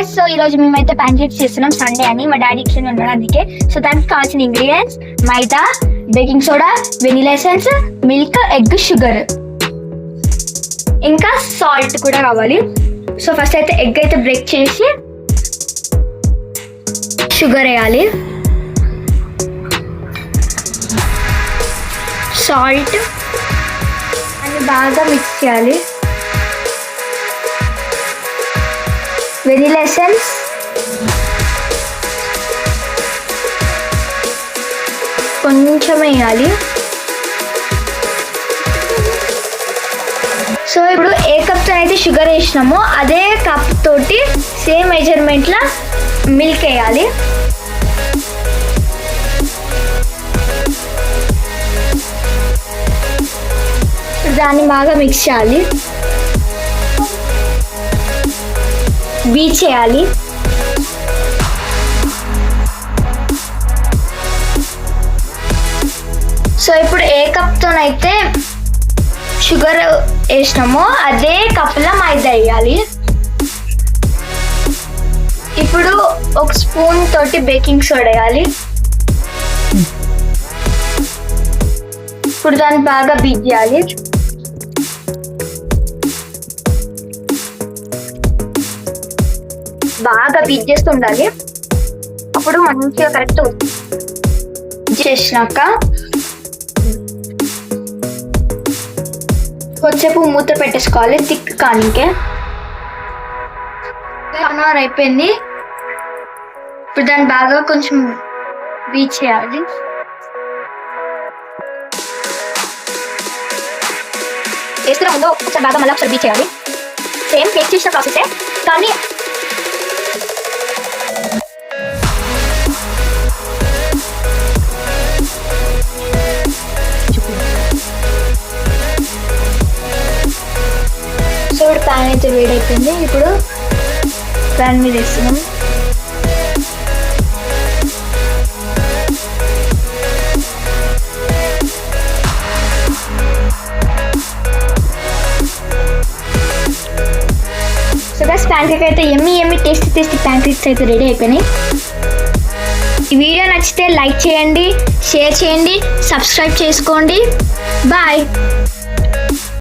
Guys, so ఈ రోజు మేమైతే ప్యాన్ కేక్స్ చేస్తున్నాం. సండే అని మా డాడీ ఇట్లా ఉన్నాడు అందుకే. సో దానికి కావాల్సిన ingredients maida, baking soda, vanilla essence, milk, egg, sugar, ఇంకా సాల్ట్ కూడా కావాలి. సో ఫస్ట్ అయితే ఎగ్ అయితే బ్రేక్ చేసి షుగర్ వేయాలి, సాల్ట్ అని బాగా మిక్స్ చేయాలి. వెనిలా ఎసెన్స్, కొంచెం వేయాలి. సో ఇప్పుడు ఏ కప్తో అయితే షుగర్ వేసినామో అదే కప్ తోటి సేమ్ మెజర్మెంట్లో మిల్క్ వేయాలి. దాన్ని బాగా మిక్స్ చేయాలి, బీట్ చేయాలి. సో ఇప్పుడు ఏ కప్తోనైతే షుగర్ వేసినామో అదే కప్లో మైదా వేయాలి. ఇప్పుడు ఒక స్పూన్ తోటి బేకింగ్ సోడా వేయాలి. ఇప్పుడు దాన్ని బాగా బీట్ చేయాలి. బాగా బీట్ చేస్తూ ఉండాలి. అప్పుడు మంచిగా కరెక్ట్ చేసినాక కొద్దిసేపు మూత పెట్టేసుకోవాలి థిక్ కానికే. 1 అవర్ అయిపోయింది. ఇప్పుడు దాన్ని బాగా కొంచెం బీట్ చేయాలి. వేసుకున్న ముందు ఒకసారి బాగా మళ్ళీ ఒకసారి బీట్ చేయాలి. సేమ్ కేక్ చేసిన ప్రాసెసే కానీ సో ప్యాన్ అయితే వేడైపోయింది. ఇప్పుడు ప్యాన్ మీద వేస్తున్నాం. సో బస్ ప్యాన్ కేక్ అయితే ఎమ్మి టేస్టీ ప్యాన్ కేక్స్ అయితే రెడీ అయిపోయినాయి. ఈ వీడియో నచ్చితే లైక్ చేయండి, షేర్ చేయండి, సబ్స్క్రైబ్ చేసుకోండి. బాయ్.